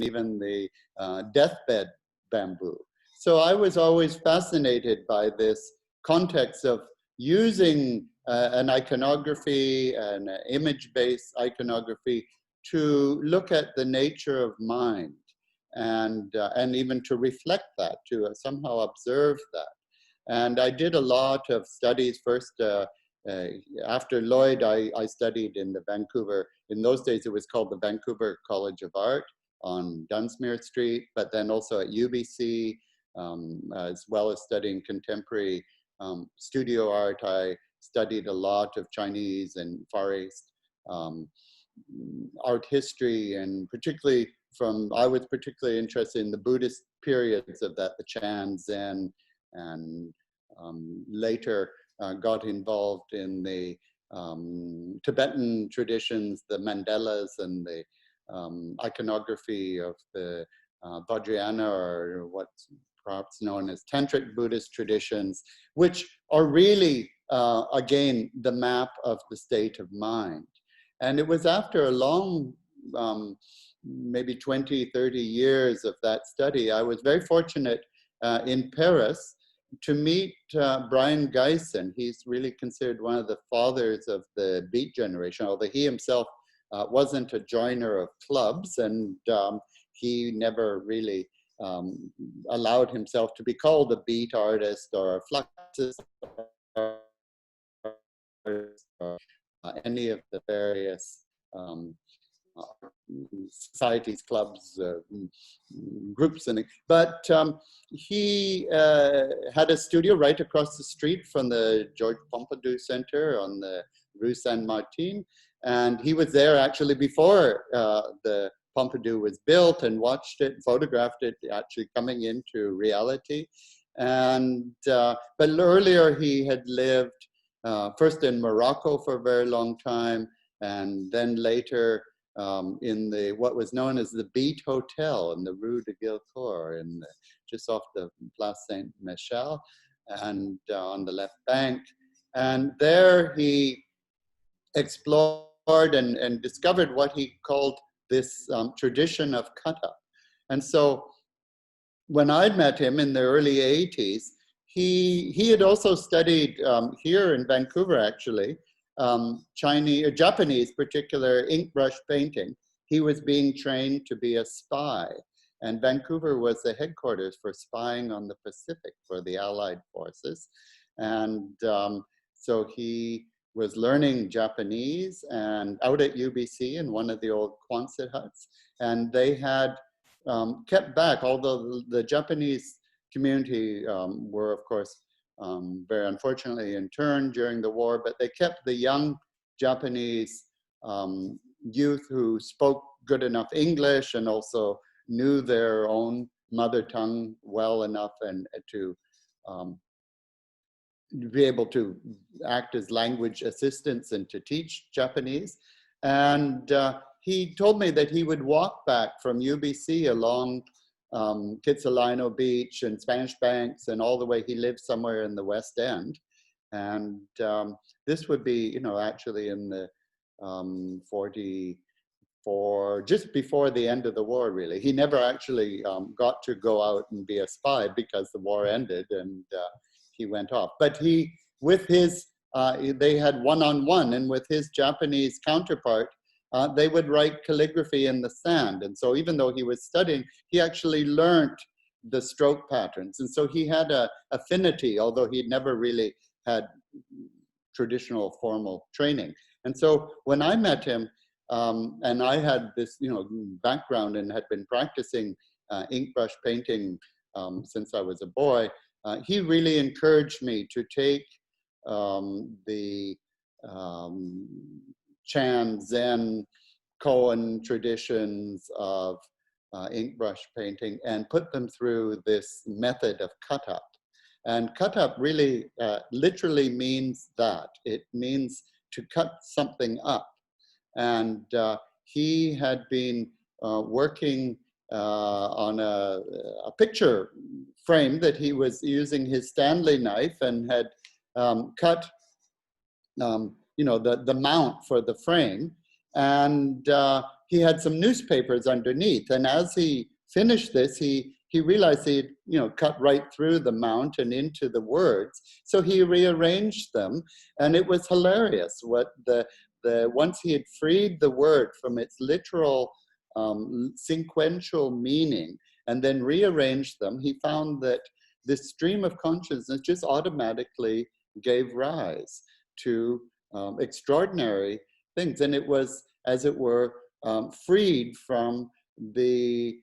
even the deathbed bamboo. So I was always fascinated by this context of using an iconography, an image-based iconography, to look at the nature of mind, and even to reflect that, to somehow observe that. And I did a lot of studies. First, after Llyod, I studied in the Vancouver, in those days it was called the Vancouver College of Art on Dunsmuir Street, but then also at UBC, as well as studying contemporary studio art. I studied a lot of Chinese and Far East art history, and particularly I was particularly interested in the Buddhist periods of that, the Chan, Zen, and later got involved in the Tibetan traditions, the mandalas and the iconography of the Vajrayana, or what's perhaps known as Tantric Buddhist traditions, which are really, again, the map of the state of mind. And it was after a long, maybe 20, 30 years of that study, I was very fortunate in Paris to meet Brian Gysin. He's really considered one of the fathers of the Beat generation, although he himself wasn't a joiner of clubs, and he never really allowed himself to be called a beat artist or a fluxus or any of the various societies, clubs, groups, but he had a studio right across the street from the George Pompidou Center on the Rue Saint-Martin, and he was there actually before the Pompidou was built, and watched it, photographed it actually coming into reality. And but earlier he had lived first in Morocco for a very long time, and then later in the what was known as the Beat Hotel in the Rue de Guilcourt, just off the Place Saint-Michel, and on the left bank. And there he explored and discovered what he called this tradition of cut-up. And so when I'd met him in the early 80s, he had also studied here in Vancouver, actually, Japanese particular ink brush painting. He was being trained to be a spy, and Vancouver was the headquarters for spying on the Pacific for the Allied forces. And so he was learning Japanese, and out at UBC in one of the old Quonset huts, and they had kept back, although the Japanese community were, of course, very unfortunately interned during the war, but they kept the young Japanese youth who spoke good enough English and also knew their own mother tongue well enough, and to be able to act as language assistants and to teach Japanese. And he told me that he would walk back from UBC along Kitsilano Beach and Spanish Banks and all the way. He lived somewhere in the West End. And this would be, actually in the 44, just before the end of the war, really. He never actually got to go out and be a spy because the war ended and he went off. But he, with his, they had one-on-one, and with his Japanese counterpart, they would write calligraphy in the sand. And so even though he was studying, he actually learned the stroke patterns. And so he had an affinity, although he'd never really had traditional formal training. And so when I met him, and I had this, background and had been practicing ink brush painting since I was a boy, he really encouraged me to take the Chan, Zen, Koan traditions of ink brush painting and put them through this method of cut-up. And cut-up really literally means that. It means to cut something up. And he had been working on a picture frame that he was using his Stanley knife, and had cut the mount for the frame, And he had some newspapers underneath. And as he finished this, he realized he'd, cut right through the mount and into the words. So he rearranged them, and it was hilarious. What once he had freed the word from its literal sequential meaning and then rearranged them, he found that this stream of consciousness just automatically gave rise to extraordinary things. And it was, as it were, freed from the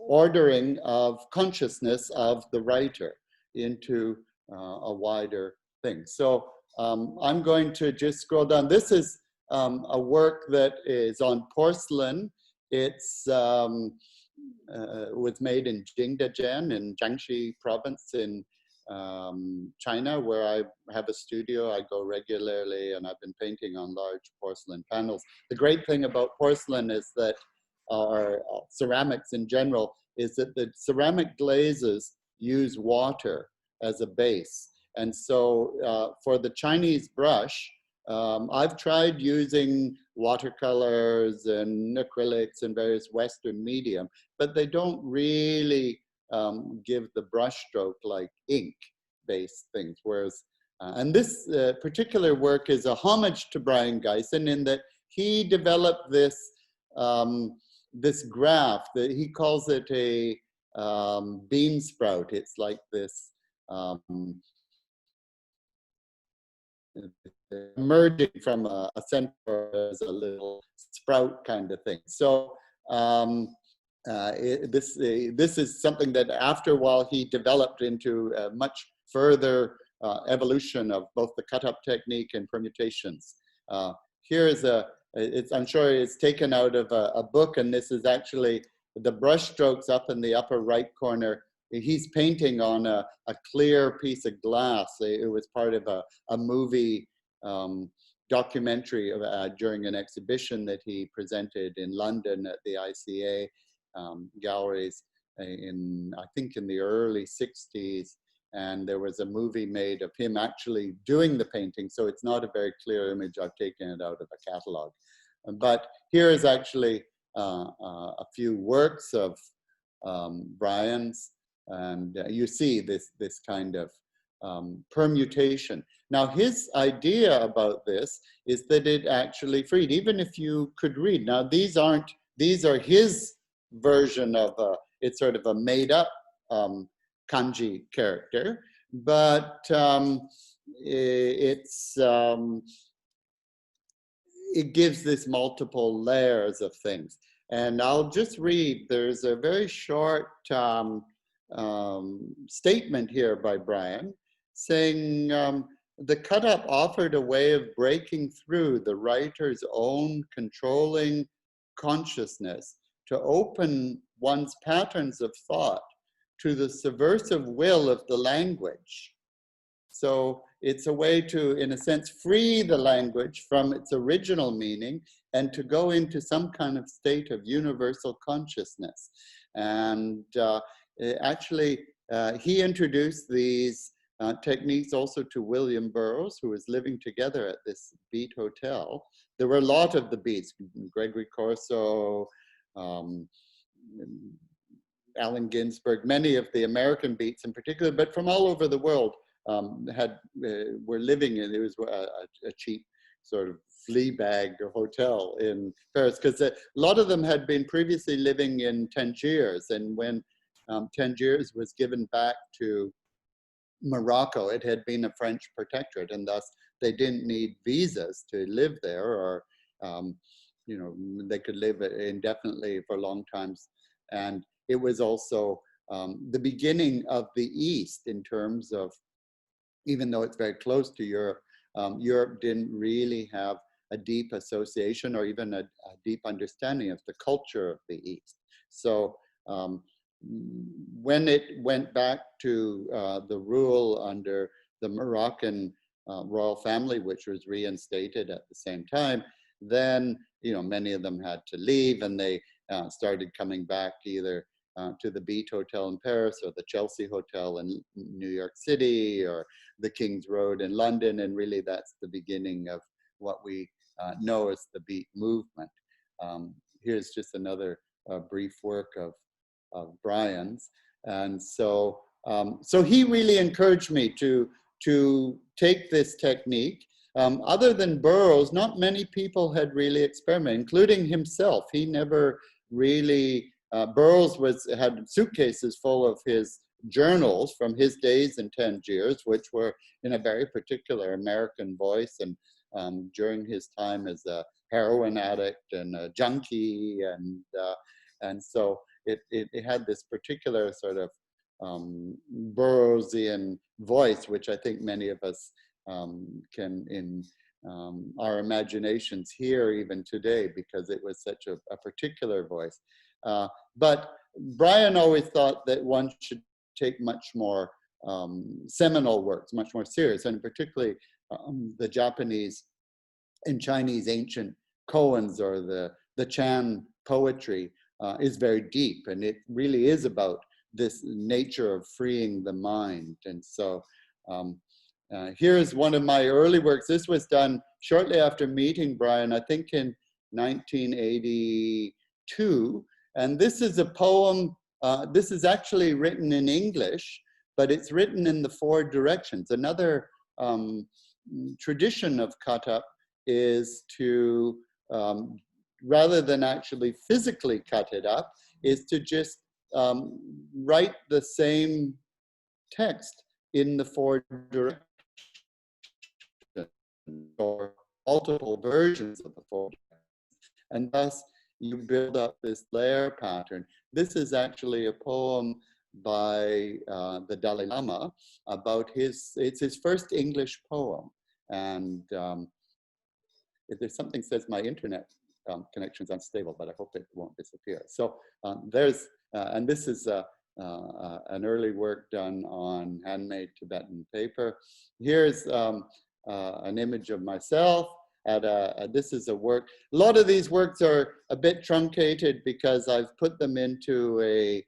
ordering of consciousness of the writer into a wider thing. So I'm going to just scroll down. This is a work that is on porcelain. It's was made in Jingdezhen in Jiangxi province in China, where I have a studio. I go regularly, and I've been painting on large porcelain panels. The great thing about porcelain is that, or ceramics in general, is that the ceramic glazes use water as a base. And so for the Chinese brush, I've tried using watercolors and acrylics and various Western medium, but they don't really give the brush stroke like ink-based things. Whereas, and this particular work is a homage to Brian Geisen in that he developed this this graph that he calls it a bean sprout. It's like this emerging from a center as a little sprout kind of thing. So this is something that after a while he developed into a much further evolution of both the cut-up technique and permutations. Here is I'm sure it's taken out of a book, and this is actually the brush strokes up in the upper right corner. He's painting on a clear piece of glass. It was part of a movie documentary during an exhibition that he presented in London at the ICA galleries I think in the early 60s. And there was a movie made of him actually doing the painting. So it's not a very clear image. I've taken it out of a catalog. But here is actually a few works of Brian's. And you see this kind of permutation. Now, his idea about this is that it actually freed, even if you could read. Now, these are his version of it's sort of a made up kanji character, but it gives this multiple layers of things. And I'll just read, there's a very short statement here by Brian saying, the cut-up offered a way of breaking through the writer's own controlling consciousness to open one's patterns of thought to the subversive will of the language. So it's a way to, in a sense, free the language from its original meaning and to go into some kind of state of universal consciousness. And actually, he introduced these techniques also to William Burroughs, who was living together at this beat hotel. There were a lot of the beats, Gregory Corso, Allen Ginsberg, many of the American beats in particular, but from all over the world were living in, it was a cheap sort of flea bag hotel in Paris, because a lot of them had been previously living in Tangiers, and when Tangiers was given back to Morocco, it had been a French protectorate, and thus they didn't need visas to live there, or they could live indefinitely for long times. And it was also the beginning of the East in terms of, even though it's very close to Europe, Europe didn't really have a deep association or even a deep understanding of the culture of the East. So when it went back to the rule under the Moroccan royal family, which was reinstated at the same time, then many of them had to leave, and they started coming back either to the Beat Hotel in Paris, or the Chelsea Hotel in New York City, or the King's Road in London. And really that's the beginning of what we know as the beat movement. Here's just another brief work of Bryan's. And so, so he really encouraged me to take this technique. Other than Burroughs, not many people had really experimented, including himself. He never really, Burroughs had suitcases full of his journals from his days in Tangiers, which were in a very particular American voice, and during his time as a heroin addict and a junkie, and so it had this particular sort of Burroughsian voice, which I think many of us can, in our imaginations, hear even today, because it was such a particular voice. But Bryan always thought that one should take much more seminal works, much more serious, and particularly the Japanese and Chinese ancient koans, or the Chan poetry, is very deep, and it really is about this nature of freeing the mind. And so here's one of my early works. This was done shortly after meeting Bryan, I think in 1982. And this is a poem, this is actually written in English, but it's written in the 4 directions. Another tradition of cut up is to, rather than actually physically cut it up, is to just write the same text in the 4 directions, or multiple versions of the 4 directions. And thus you build up this layer pattern. This is actually a poem by the Dalai Lama about it's his first English poem. And if there's something that says my internet connection is unstable, but I hope it won't disappear. So there's, and this is an early work done on handmade Tibetan paper. Here's an image of myself at this is a work. A lot of these works are a bit truncated because I've put them into a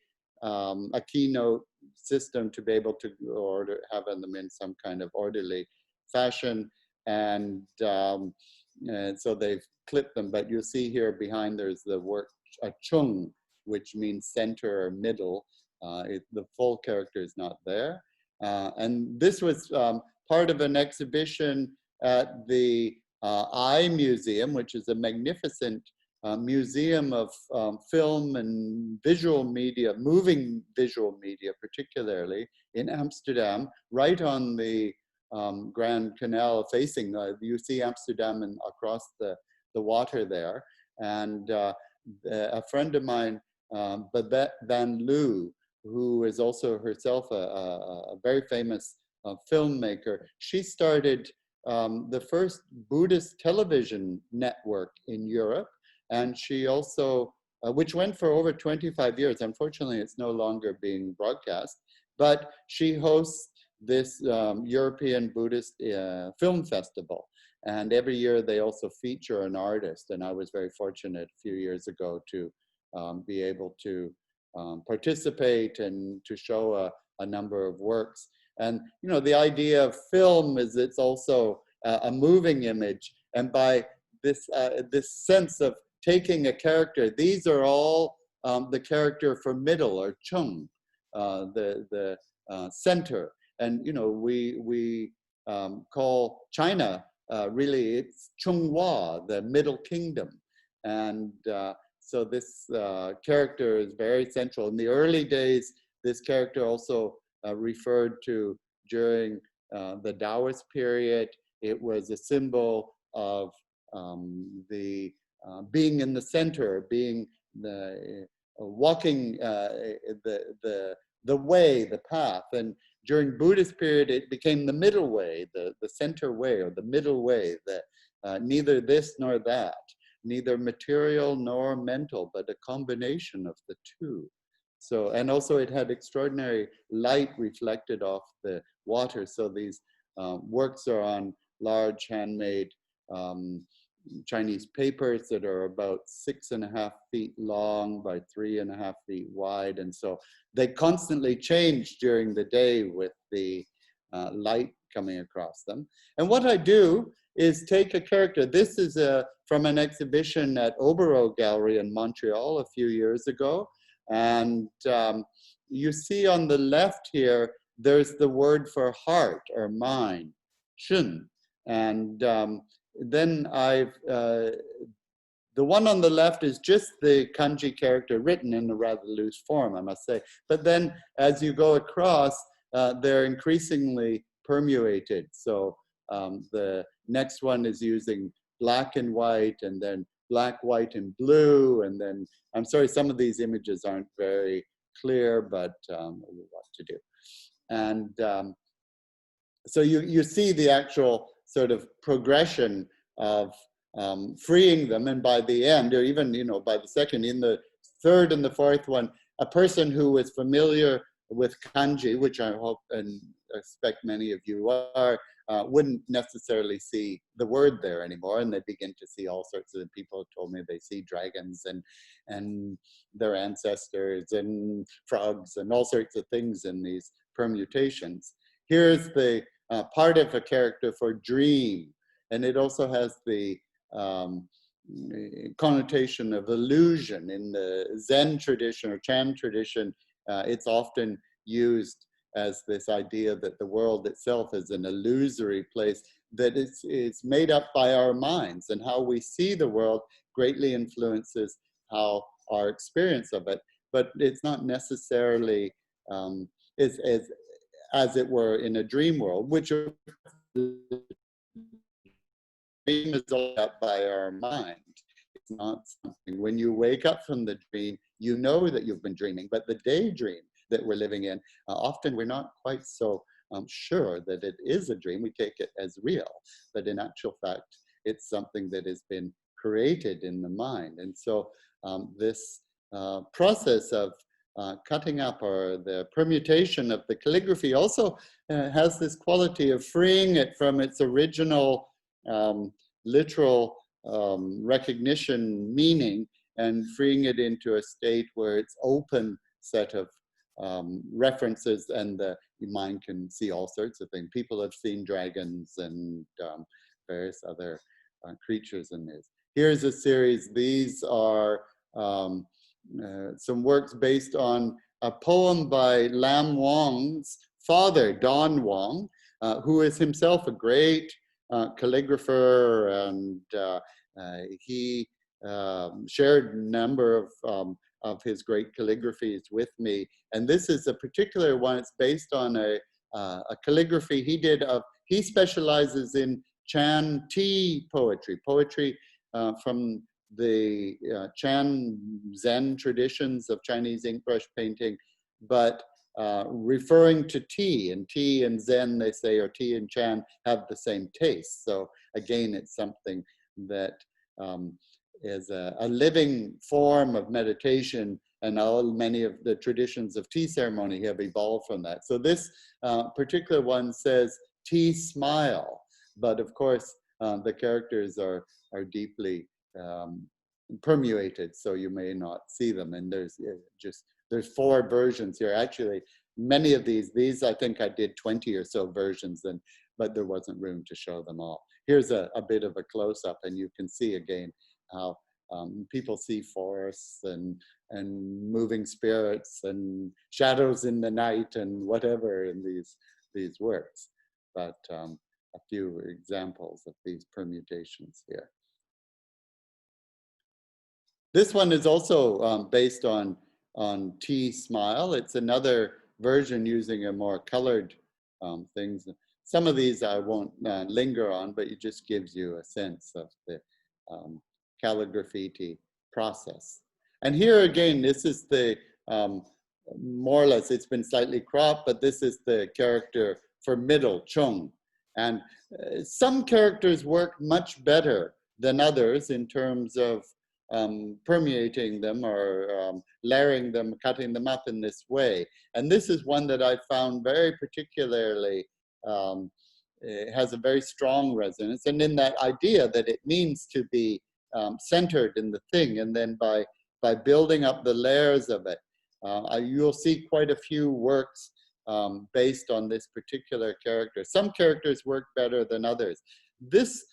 keynote system to be able to have them in some kind of orderly fashion. And so they've clipped them, but you'll see here behind there's the word chung, which means center or middle. The full character is not there. And this was part of an exhibition at the Eye Museum, which is a magnificent museum of film and visual media, moving visual media particularly, in Amsterdam, right on the Grand Canal facing, you see Amsterdam and across the water there. And a friend of mine, Babette Van Loo, who is also herself a very famous filmmaker, she started the first Buddhist television network in Europe. And she also, which went for over 25 years. Unfortunately, it's no longer being broadcast, but she hosts this European Buddhist film festival. And every year they also feature an artist. And I was very fortunate a few years ago to be able to participate and to show a number of works. And you know, the idea of film is it's also a moving image. And by this, this sense of taking a character, these are all the character for middle, or chung, the center. And you know, we call China really, it's Chunghua, the Middle Kingdom. And so this character is very central. In the early days, this character also referred to during the Taoist period. It was a symbol of the being in the center, being the walking the way, the path. And during Buddhist period, it became the middle way, the center way, or the middle way, neither this nor that, neither material nor mental, but a combination of the two. So, and also it had extraordinary light reflected off the water. So these works are on large handmade Chinese papers that are about 6.5 feet long by 3.5 feet wide. And so they constantly change during the day with the light coming across them. And what I do is take a character. This is from an exhibition at Oberon Gallery in Montreal a few years ago. And you see on the left here, there's the word for heart or mind, shun. And then the one on the left is just the kanji character written in a rather loose form, I must say. But then as you go across, they're increasingly permuated. So the next one is using black and white, and then black, white, and blue. And then, I'm sorry, some of these images aren't very clear, but what to do. And so you see the actual sort of progression of freeing them, and by the end, or even by the second, in the third and the fourth one, a person who was familiar with kanji, which I hope and expect many of you are, wouldn't necessarily see the word there anymore, and they begin to see all sorts of people told me they see dragons and their ancestors and frogs and all sorts of things in these permutations. Here's the part of a character for dream, and it also has the connotation of illusion. In the Zen tradition or Chan tradition, it's often used as this idea that the world itself is an illusory place, that it's made up by our minds, and how we see the world greatly influences how our experience of it. But it's not necessarily as it were in a dream world, which the dream is all up by our mind. It's not something, when you wake up from the dream, you know that you've been dreaming, but the daydream that we're living in, often we're not quite so sure that it is a dream. We take it as real, but in actual fact, it's something that has been created in the mind. And so this process of cutting up, or the permutation of the calligraphy, also has this quality of freeing it from its original literal recognition meaning, and freeing it into a state where it's open set of references, and the mind can see all sorts of things. People have seen dragons and various other creatures in this. Here's a series. These are some works based on a poem by Lam Wang's father, Don Wang, who is himself a great calligrapher, and he shared a number of his great calligraphies with me. And this is a particular one. It's based on a calligraphy he did he specializes in Chan tea poetry, from the Chan Zen traditions of Chinese ink brush painting, but referring to tea. And tea and Zen, they say, or tea and Chan, have the same taste. So again, it's something that is a living form of meditation, and many of the traditions of tea ceremony have evolved from that. So this particular one says tea smile, but of course the characters are deeply permuated, so you may not see them. And there's 4 versions here. Actually, many of these I think I did 20 or so versions, but there wasn't room to show them all. Here's a bit of a close-up, and you can see again how people see forests and moving spirits and shadows in the night and whatever in these works. But a few examples of these permutations here. This one is also based on Tea Smile. It's another version using a more colored things. Some of these I won't linger on, but it just gives you a sense of the Calligraffiti process. And here again, this is the, more or less, it's been slightly cropped, but this is the character for middle, Chung. And some characters work much better than others in terms of permeating them or layering them, cutting them up in this way. And this is one that I found very particularly, it has a very strong resonance. And in that idea that it means to be centered in the thing, and then by building up the layers of it, you'll see quite a few works based on this particular character. Some characters work better than others. This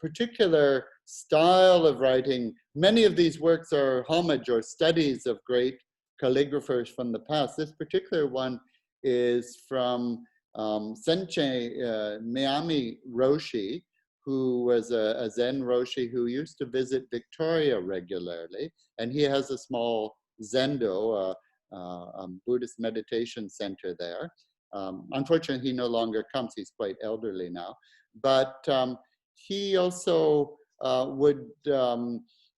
particular style of writing. Many of these works are homage or studies of great calligraphers from the past. This particular one is from Senche Miami Roshi, who was a Zen Roshi who used to visit Victoria regularly. And he has a small zendo, a Buddhist meditation center there. Unfortunately, he no longer comes. He's quite elderly now. But he also would,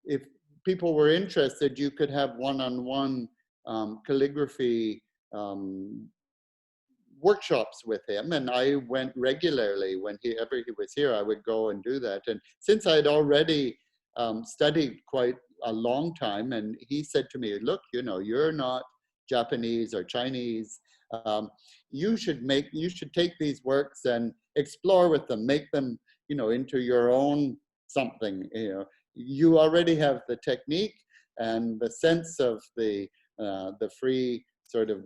if people were interested, you could have one-on-one calligraphy workshops with him, and I went regularly. Whenever he was here, I would go and do that. And since I had already studied quite a long time, and he said to me, look, you know, you're not Japanese or Chinese. You should take these works and explore with them, make them, you know, into your own something. You know, you already have the technique and the sense of the free sort of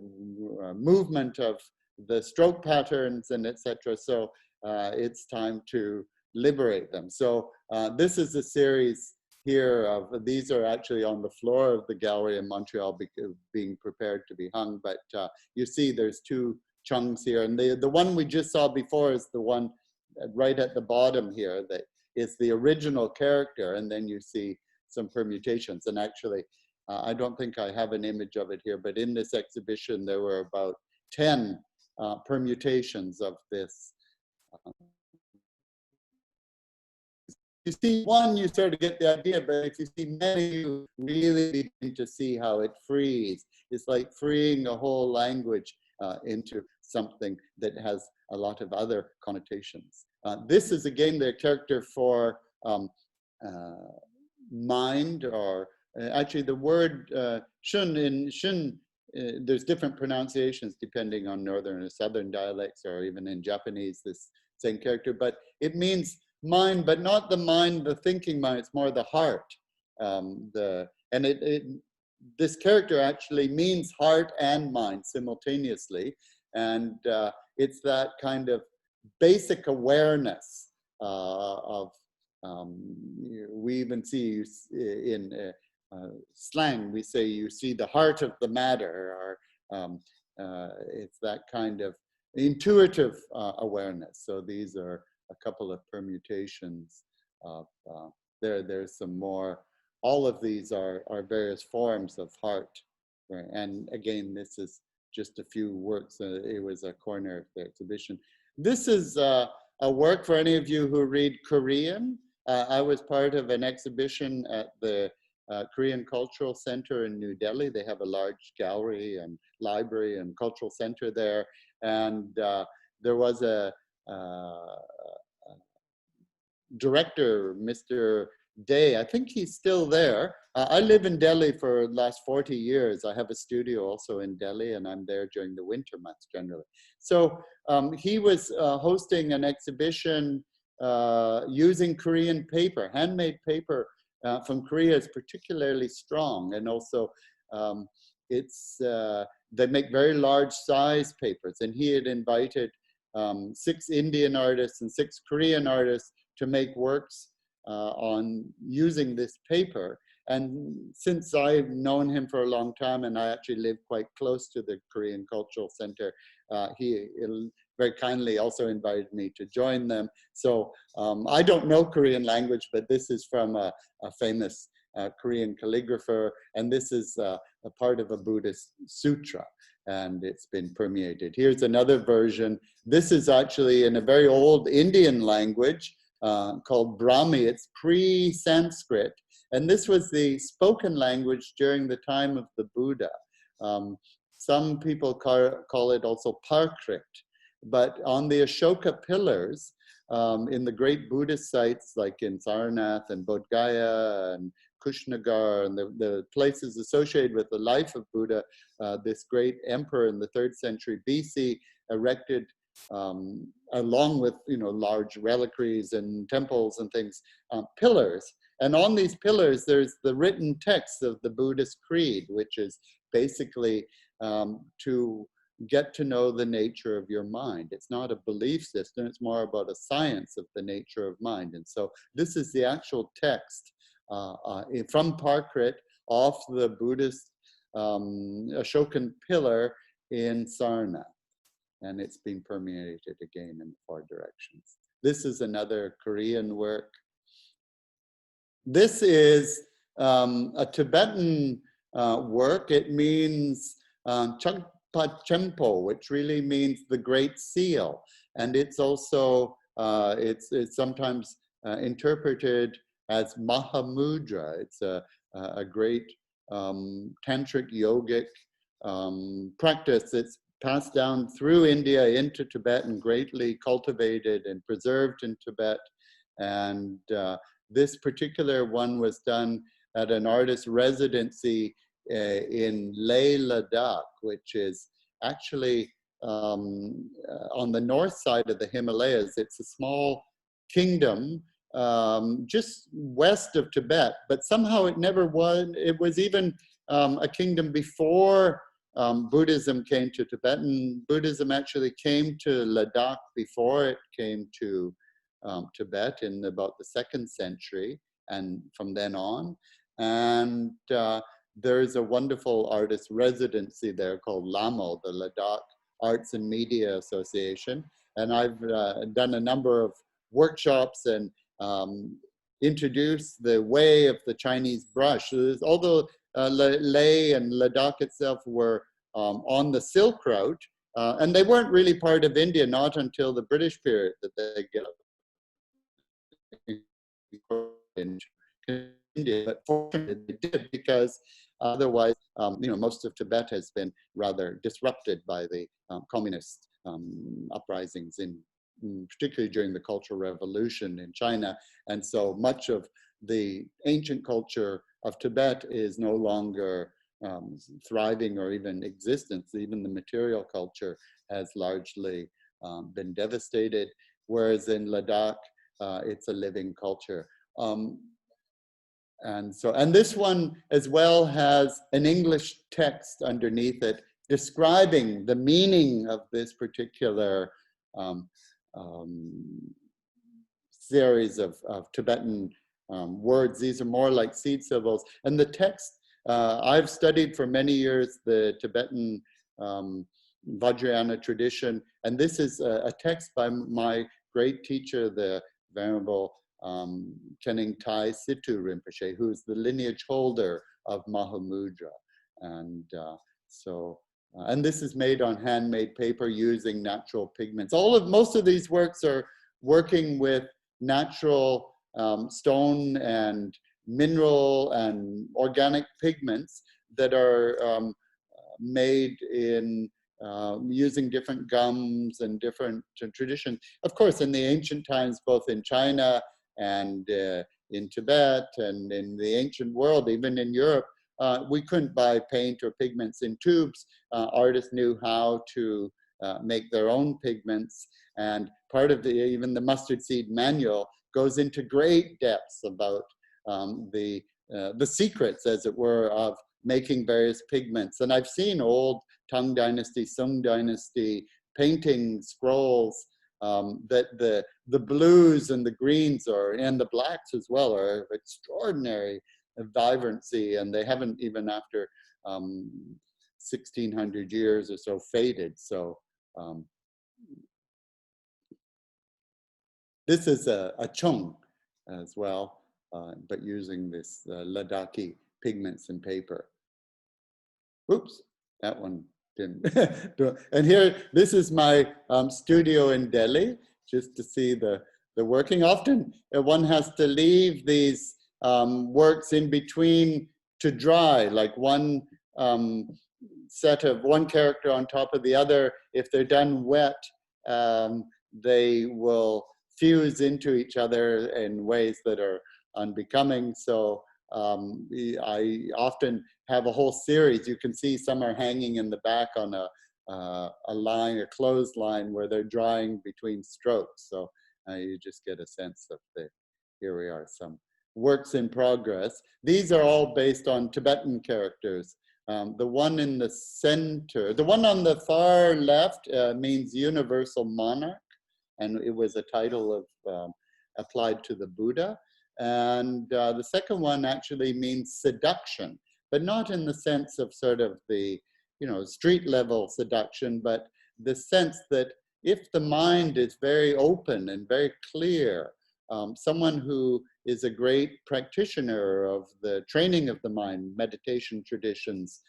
movement of the stroke patterns and etc. So it's time to liberate them. So this is a series here of, these are actually on the floor of the gallery in Montreal being prepared to be hung, but you see there's two chunks here, and the one we just saw before is the one right at the bottom here that is the original character, and then you see some permutations. And actually I don't think I have an image of it here, but in this exhibition there were about 10 permutations of this. You see one, you sort of get the idea, but if you see many, you really begin to see how it frees. It's like freeing a whole language into something that has a lot of other connotations. This is again the character for mind, or actually the word shun in shun. There's different pronunciations depending on northern or southern dialects, or even in Japanese, this same character, but it means mind, but not the mind, the thinking mind, it's more the heart. This character actually means heart and mind simultaneously, and it's that kind of basic awareness of, we even see in slang, we say you see the heart of the matter, or it's that kind of intuitive awareness. So these are a couple of permutations of, there's some more, all of these are various forms of heart. And again, this is just a few works. It was a corner of the exhibition. This is a work for any of you who read Korean. I was part of an exhibition at the Korean Cultural Center in New Delhi. They have a large gallery and library and cultural center there. And there was a director, Mr. Day, I think he's still there. I live in Delhi for the last 40 years. I have a studio also in Delhi, and I'm there during the winter months generally. So he was hosting an exhibition using Korean paper. Handmade paper from Korea is particularly strong, and also they make very large size papers, and he had invited 6 Indian artists and 6 Korean artists to make works on using this paper. And since I've known him for a long time, and I actually live quite close to the Korean Cultural Center, he very kindly also invited me to join them. So I don't know Korean language, but this is from a famous Korean calligrapher, and this is a part of a Buddhist sutra, and it's been permeated. Here's another version. This is actually in a very old Indian language called Brahmi. It's pre-Sanskrit, and this was the spoken language during the time of the Buddha. Some people call it also Prakrit, but on the Ashoka pillars, in the great Buddhist sites like in Sarnath and Bodh Gaya and Kushnagar and the places associated with the life of Buddha, this great emperor in the 3rd century BC erected, along with large reliquaries and temples and things, pillars. And on these pillars, there's the written text of the Buddhist creed, which is basically to get to know the nature of your mind. It's not a belief system, it's more about a science of the nature of mind. And so this is the actual text from Parkrit off the Buddhist Ashokan pillar in Sarnath. And it's been permeated again in 4 directions. This is another Korean work. This is a Tibetan work. It means Trungpa Chempo, which really means the Great Seal. And it's also, it's sometimes interpreted as Mahamudra. It's a great tantric yogic practice. It's passed down through India into Tibet and greatly cultivated and preserved in Tibet. And this particular one was done at an artist residency in Leh, Ladakh, which is actually on the north side of the Himalayas. It's a small kingdom just west of Tibet, but somehow it never was. It was even a kingdom before Buddhism came to Tibet, and Buddhism actually came to Ladakh before it came to Tibet in about the 2nd century, and from then on. And there's a wonderful artist residency there called LAMO, the Ladakh Arts and Media Association. And I've done a number of workshops and introduced the way of the Chinese brush. Although Leh and Ladakh itself were on the Silk Route, and they weren't really part of India, not until the British period that they get in India, but fortunately they did, because otherwise, most of Tibet has been rather disrupted by the communist uprisings particularly during the Cultural Revolution in China. And so much of the ancient culture of Tibet is no longer thriving or even existence. Even the material culture has largely been devastated, whereas in Ladakh, it's a living culture. And this one as well has an English text underneath it describing the meaning of this particular series of Tibetan words. These are more like seed symbols. And the text, I've studied for many years the Tibetan Vajrayana tradition, and this is a text by my great teacher, the Venerable Kening Tai Situ Rinpoche, who's the lineage holder of Mahamudra. And and this is made on handmade paper using natural pigments. Most of these works are working with natural stone and mineral and organic pigments that are made in using different gums and different traditions. Of course, in the ancient times, both in China and in Tibet and in the ancient world, even in Europe, we couldn't buy paint or pigments in tubes. Artists knew how to make their own pigments, and part of even the mustard seed manual goes into great depths about the secrets, as it were, of making various pigments. And I've seen old Tang Dynasty, Sung Dynasty painting scrolls that the blues and the greens and the blacks as well are of extraordinary vibrancy, and they haven't, even after 1600 years or so, faded. So this is a chung as well, but using this Ladakhi pigments and paper. Oops, that one didn't do it. And here, this is my studio in Delhi, just to see the working. Often one has to leave these works in between to dry, like one set of one character on top of the other. If they're done wet, they will fuse into each other in ways that are unbecoming. So I often have a whole series. You can see some are hanging in the back on a line, a clothesline, where they're drying between strokes. So you just get a sense of here we are, some works in progress. These are all based on Tibetan characters. The one in the center, the one on the far left means universal monarch, and it was a title of applied to the Buddha. And the second one actually means seduction, but not in the sense of sort of the, street level seduction, but the sense that if the mind is very open and very clear, someone who is a great practitioner of the training of the mind, meditation traditions,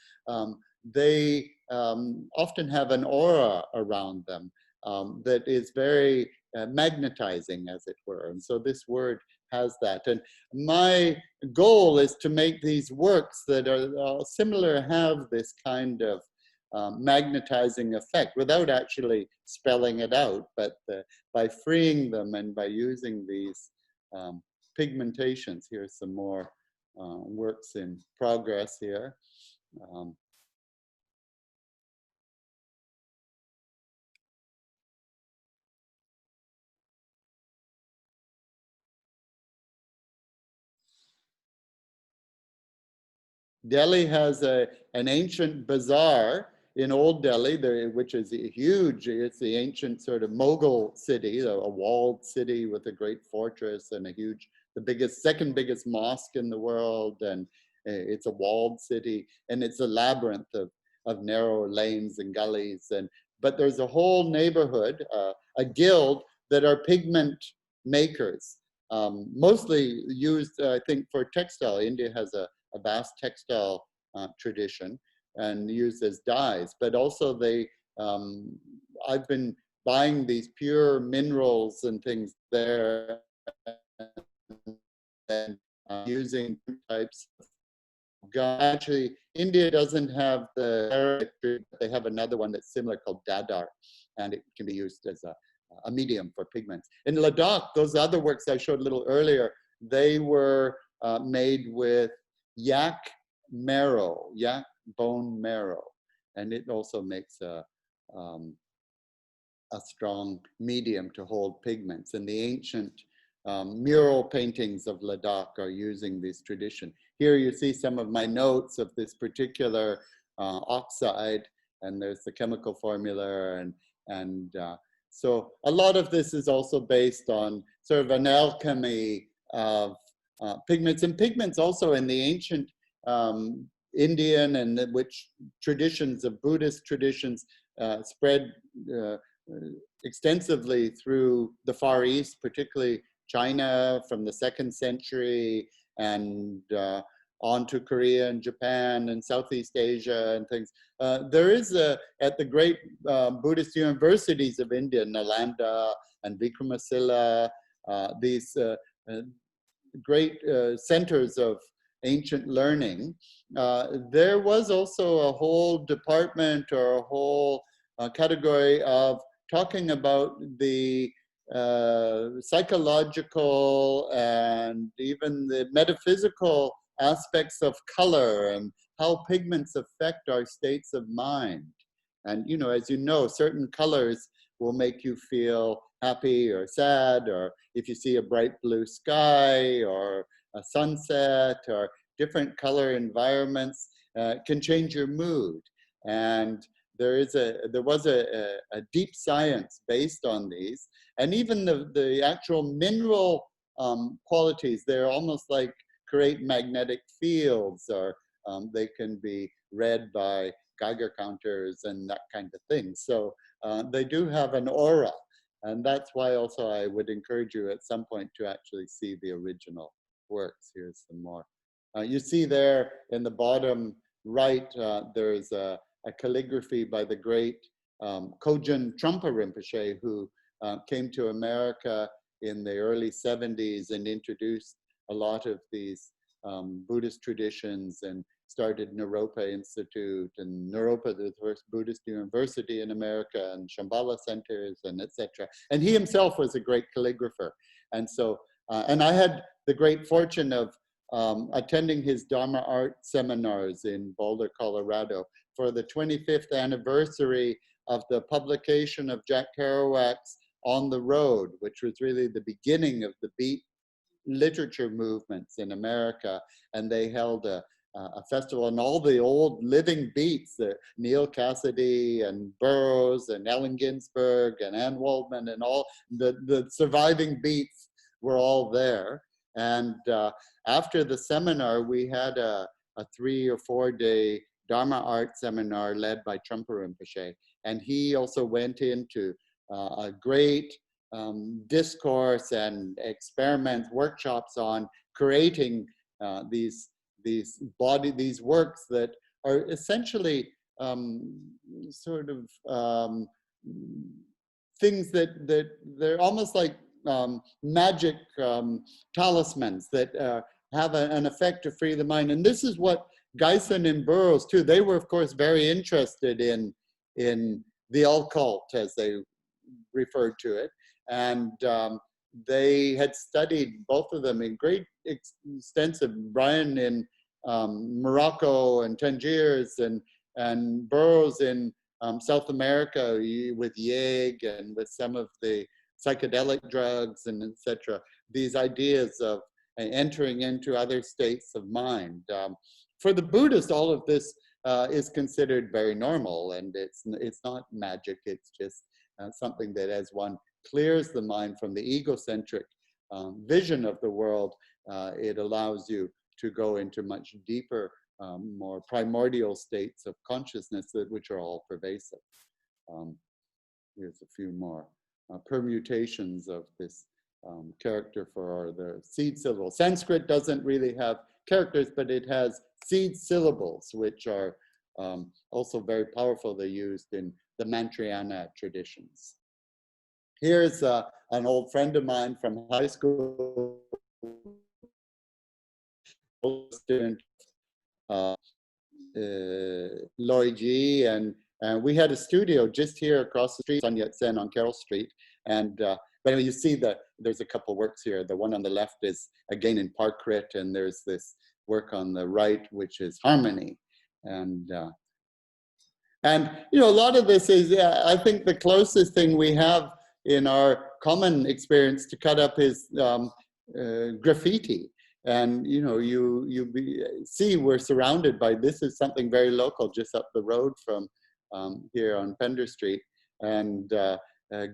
they often have an aura around them that is very magnetizing, as it were. And so this word has that. And my goal is to make these works that are similar, have this kind of magnetizing effect without actually spelling it out, but by freeing them and by using these pigmentations. Here's some more works in progress here. Delhi has an ancient bazaar in Old Delhi, which is huge. It's the ancient sort of Mughal city, a walled city with a great fortress and the biggest, second biggest mosque in the world. And it's a walled city, and it's a labyrinth of narrow lanes and gullies. But there's a whole neighborhood, a guild, that are pigment makers, mostly used, I think, for textile. India has a vast textile tradition and used as dyes, but also I've been buying these pure minerals and things there and using types of gum. Actually, India doesn't have they have another one that's similar called dadar, and it can be used as a medium for pigments. In Ladakh, those other works I showed a little earlier, they were made with yak marrow, yak bone marrow, and it also makes a strong medium to hold pigments. And the ancient mural paintings of Ladakh are using this tradition. Here you see some of my notes of this particular oxide, and there's the chemical formula, and so a lot of this is also based on sort of an alchemy of pigments, and pigments also in the ancient Indian and which traditions of Buddhist traditions spread extensively through the Far East, particularly China from the 2nd century, and on to Korea and Japan and Southeast Asia and things. There is at the great Buddhist universities of India, Nalanda and Vikramasila, these great centers of ancient learning. There was also a whole department or a whole category of talking about the psychological and even the metaphysical aspects of color and how pigments affect our states of mind. And as you know, certain colors will make you feel happy or sad, or if you see a bright blue sky or a sunset or different color environments can change your mood. And there was a deep science based on these, and even the actual mineral qualities, they're almost like create magnetic fields, or they can be read by Geiger counters and that kind of thing. So they do have an aura, and that's why also I would encourage you at some point to actually see the original works. Here's some more. You see there in the bottom right, there's a calligraphy by the great Cochin Trungpa Rinpoche, who came to America in the early 70s and introduced a lot of these Buddhist traditions and started Naropa Institute, and Naropa, the first Buddhist university in America, and Shambhala centers, and etc. And he himself was a great calligrapher. And so, and I had the great fortune of attending his Dharma art seminars in Boulder, Colorado, for the 25th anniversary of the publication of Jack Kerouac's On the Road, which was really the beginning of the beat literature movements in America. And they held a a festival, and all the old living beats, Neil Cassidy and Burroughs and Allen Ginsberg and Ann Waldman and all the surviving beats were all there. And after the seminar, we had a 3 or 4 day Dharma art seminar led by Trungpa Rinpoche. And he also went into a great discourse and experiments, workshops on creating these works that are essentially sort of things that they're almost like magic talismans that have an effect to free the mind. And this is what Gysin and Burroughs too, they were of course very interested in the occult, as they referred to it. And they had studied, both of them, in great extensive, Bryan in Morocco and Tangiers, and Burroughs in South America with Yeg and with some of the psychedelic drugs and etc. These ideas of entering into other states of mind. For the Buddhist, all of this is considered very normal, and it's not magic. It's just something that, as one clears the mind from the egocentric vision of the world, it allows you to go into much deeper, more primordial states of consciousness which are all pervasive. Here's a few more permutations of this character for the seed syllable. Sanskrit doesn't really have characters, but it has seed syllables, which are also very powerful. They're used in the Mantrayana traditions. Here's an old friend of mine from high school, student, Llyod Yee, and we had a studio just here across the street on Yat-Sen on Carroll Street. And but anyway, you see that there's a couple works here. The one on the left is again in Parkrit, and there's this work on the right, which is Harmony. And you know, a lot of this is, I think the closest thing we have in our common experience to cut up is graffiti. And you know, you see we're surrounded by, this is something very local just up the road from here on Pender Street. And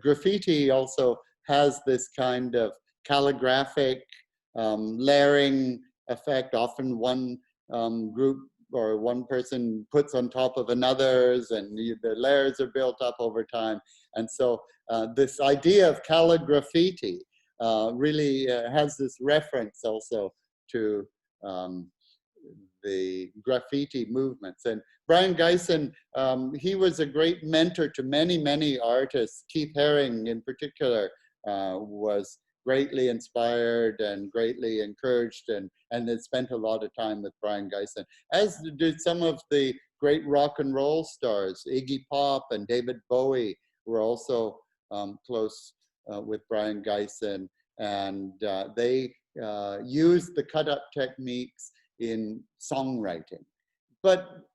graffiti also has this kind of calligraphic layering effect. Often one group or one person puts on top of another's, and the layers are built up over time. And so this idea of calligraffiti really has this reference also to the graffiti movements. And Brian Gysin, he was a great mentor to many, many artists. Keith Haring in particular was greatly inspired and greatly encouraged, and had spent a lot of time with Brian Gysin, as did some of the great rock and roll stars. Iggy Pop and David Bowie were also close with Brian Gysin, and they used the cut-up techniques in songwriting. But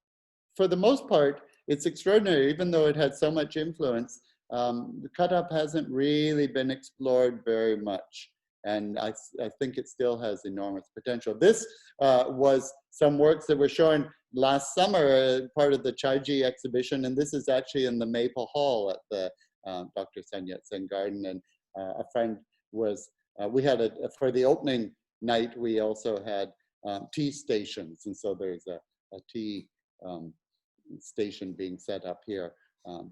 for the most part, it's extraordinary, even though it had so much influence. The cut-up hasn't really been explored very much, and I think it still has enormous potential. This was some works that were shown last summer, part of the Chaiji exhibition, and this is actually in the Maple Hall at the Dr. Sun Yat-sen Garden. And a friend was, we had for the opening night, we also had tea stations, and so there's a tea station being set up here.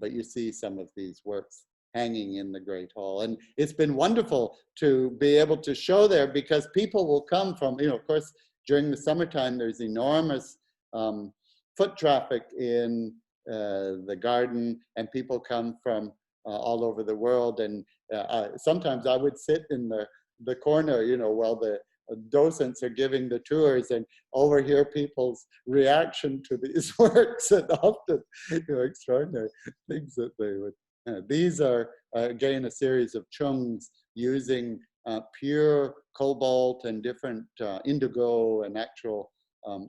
But you see some of these works hanging in the Great Hall. And it's been wonderful to be able to show there, because people will come from, you know, of course, during the summertime, there's enormous foot traffic in the garden, and people come from all over the world. And sometimes I would sit in the corner, you know, while the docents are giving the tours, and overhear people's reaction to these works, and often, you know, extraordinary things that they would. These are again a series of chungs using pure cobalt and different indigo and actual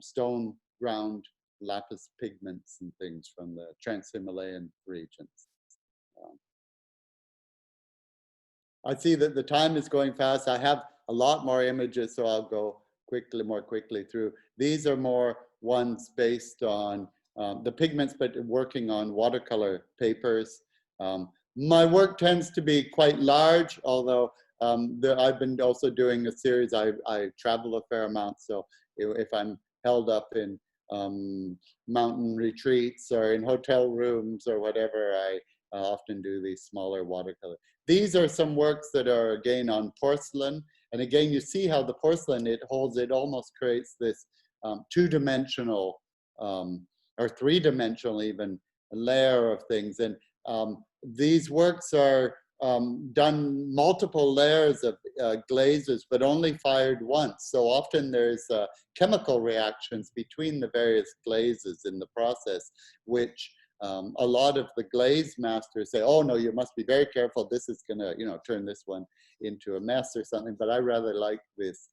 stone ground lapis pigments and things from the Trans-Himalayan regions. I see that the time is going fast. I have a lot more images, so I'll go more quickly through. These are more ones based on the pigments, but working on watercolor papers. My work tends to be quite large, although I've been also doing a series. I travel a fair amount, so if I'm held up in mountain retreats or in hotel rooms or whatever, I often do these smaller watercolor. These are some works that are again on porcelain, and again you see how the porcelain, it almost creates this two-dimensional or three-dimensional even layer of things. And these works are done multiple layers of glazes, but only fired once. So often there's chemical reactions between the various glazes in the process, which a lot of the glaze masters say, oh no, you must be very careful. This is gonna, turn this one into a mess or something. But I rather like this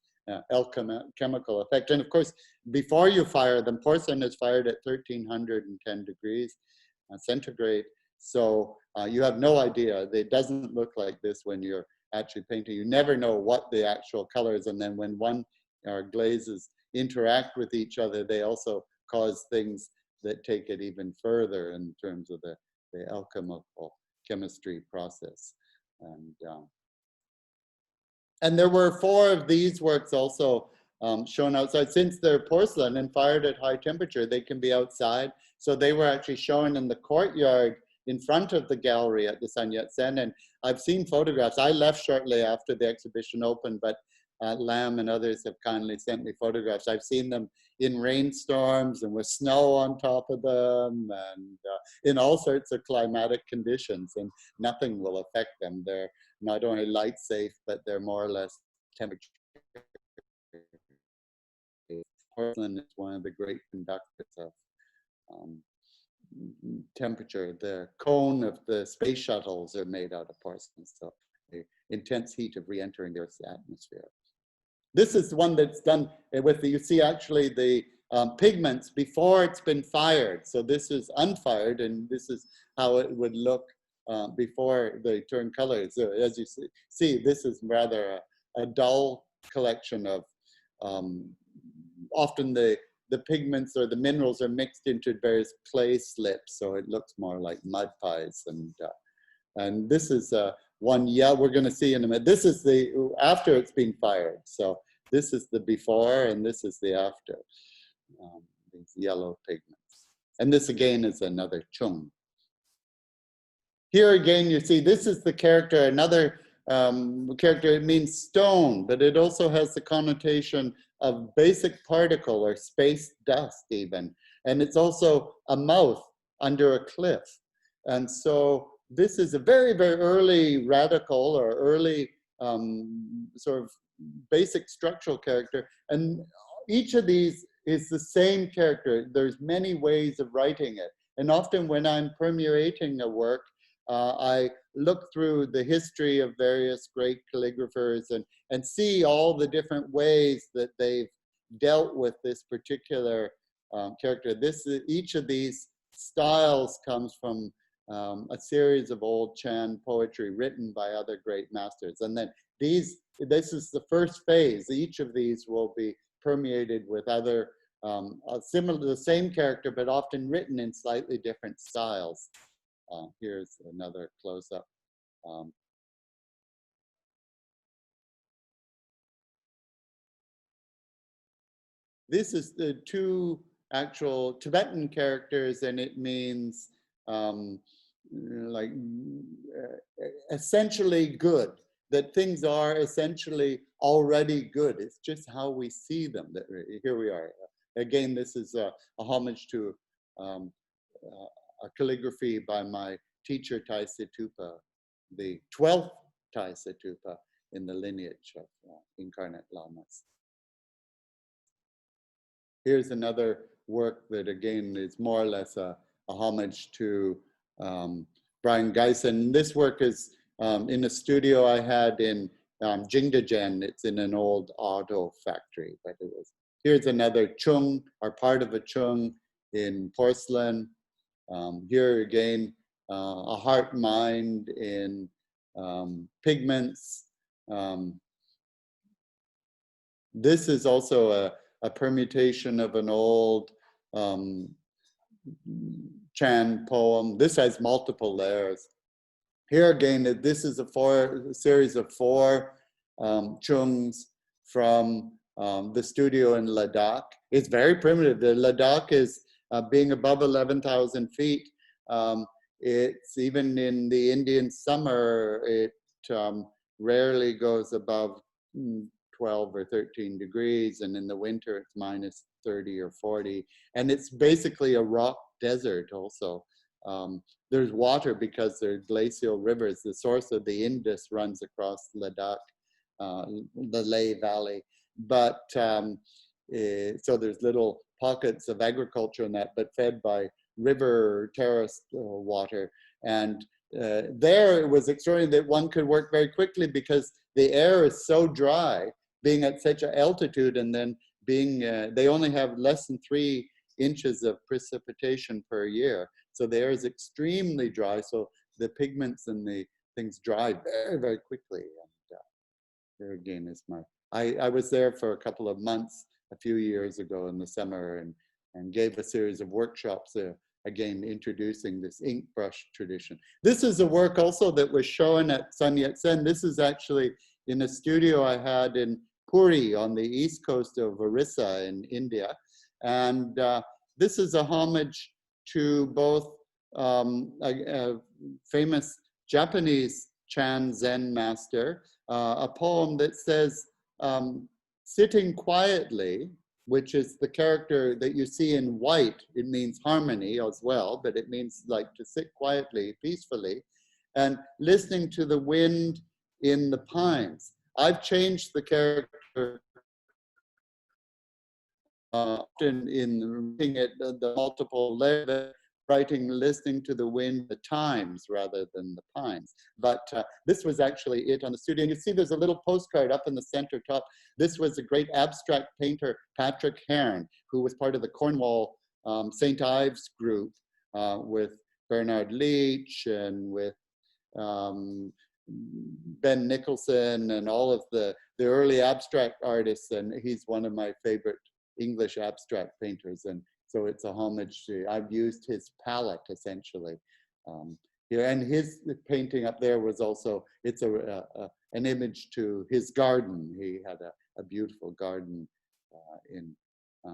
alchemical effect. And of course, before you fire them, porcelain is fired at 1310 degrees centigrade. So you have no idea. It doesn't look like this when you're actually painting. You never know what the actual color is. And then when one glazes interact with each other, they also cause things that take it even further in terms of the alchemical chemistry process. And there were 4 of these works also shown outside. Since they're porcelain and fired at high temperature, they can be outside. So they were actually shown in the courtyard in front of the gallery at the Yat-Sen. And I've seen photographs. I left shortly after the exhibition opened, but Lam and others have kindly sent me photographs. I've seen them in rainstorms and with snow on top of them, and in all sorts of climatic conditions, and nothing will affect them. They're not only light safe, but they're more or less temperature. Porcelain is one of the great conductors of temperature. The cone of the space shuttles are made out of porcelain, so the intense heat of re-entering the Earth's atmosphere. This is one that's done with you see actually the pigments before it's been fired. So this is unfired, and this is how it would look before they turn colors. So as you see, this is rather a dull collection of often the pigments or the minerals are mixed into various clay slips, so it looks more like mud pies. And this is one, we're going to see in a minute. This is the after it's been fired. So this is the before, and this is the after. These yellow pigments. And this again is another chung. Here again, you see this is the character, another character. It means stone, but it also has the connotation of basic particle or space dust even. And it's also a mouth under a cliff. And so this is a very, very early radical or early sort of basic structural character. And each of these is the same character. There's many ways of writing it. And often when I'm permeating a work, I look through the history of various great calligraphers and see all the different ways that they've dealt with this particular character. Each of these styles comes from a series of old Chan poetry written by other great masters. And then this is the first phase. Each of these will be permeated with other similar to the same character, but often written in slightly different styles. Here's another close-up. This is the 2 actual Tibetan characters, and it means like essentially good, that things are essentially already good. It's just how we see them. That here we are. Again, this is a homage to a calligraphy by my teacher, Tai Situpa, the 12th Tai Situpa in the lineage of incarnate lamas. Here's another work that again is more or less a homage to Brian Geisen. This work is in a studio I had in Jingdezhen. It's in an old auto factory, but it was. Here's another chung, or part of a chung in porcelain. Here again, a heart mind in pigments. This is also a permutation of an old Chan poem. This has multiple layers. Here again, this is a series of four chungs from the studio in Ladakh. It's very primitive. The Ladakh is being above 11,000 feet. It's even in the Indian summer, it rarely goes above 12 or 13 degrees, and in the winter it's minus 30 or 40. And it's basically a rock desert also. There's water because there are glacial rivers. The source of the Indus runs across Ladakh, the Leh Valley. But so there's little pockets of agriculture in that, but fed by river terraced water. And there it was extraordinary that one could work very quickly because the air is so dry, being at such an altitude, and then being, they only have less than 3 inches of precipitation per year. So the air is extremely dry. So the pigments and the things dry very, very quickly. And there again is my, I was there for a couple of months a few years ago in the summer and gave a series of workshops there, again, introducing this ink brush tradition. This is a work also that was shown at Sun Yat-Sen. This is actually in a studio I had in Puri on the east coast of Orissa in India. And this is a homage to both a famous Japanese Chan Zen master, a poem that says, sitting quietly, which is the character that you see in white. It means harmony as well, but it means like to sit quietly, peacefully, and listening to the wind in the pines. I've changed the character often in reading it, the multiple layers, writing, listening to the wind, the times rather than the pines. But this was actually it on the studio. And you see there's a little postcard up in the center top. This was a great abstract painter, Patrick Hearn, who was part of the Cornwall St. Ives group with Bernard Leach and with Ben Nicholson and all of the early abstract artists. And he's one of my favorite English abstract painters. And so it's a homage to, I've used his palette essentially here. And his painting up there was also, it's an image to his garden. He had a beautiful garden in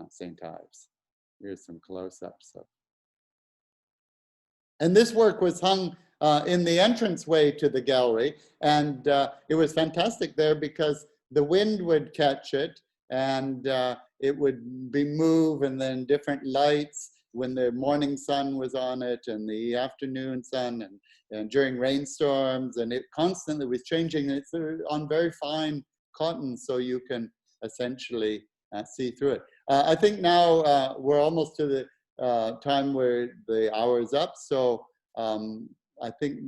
St. Ives. Here's some close-ups of. And this work was hung in the entranceway to the gallery. And it was fantastic there because the wind would catch it and it would be move, and then different lights when the morning sun was on it and the afternoon sun and during rainstorms, and it constantly was changing. It's on very fine cotton, so you can essentially see through it. I think now we're almost to the time where the hour is up, so I think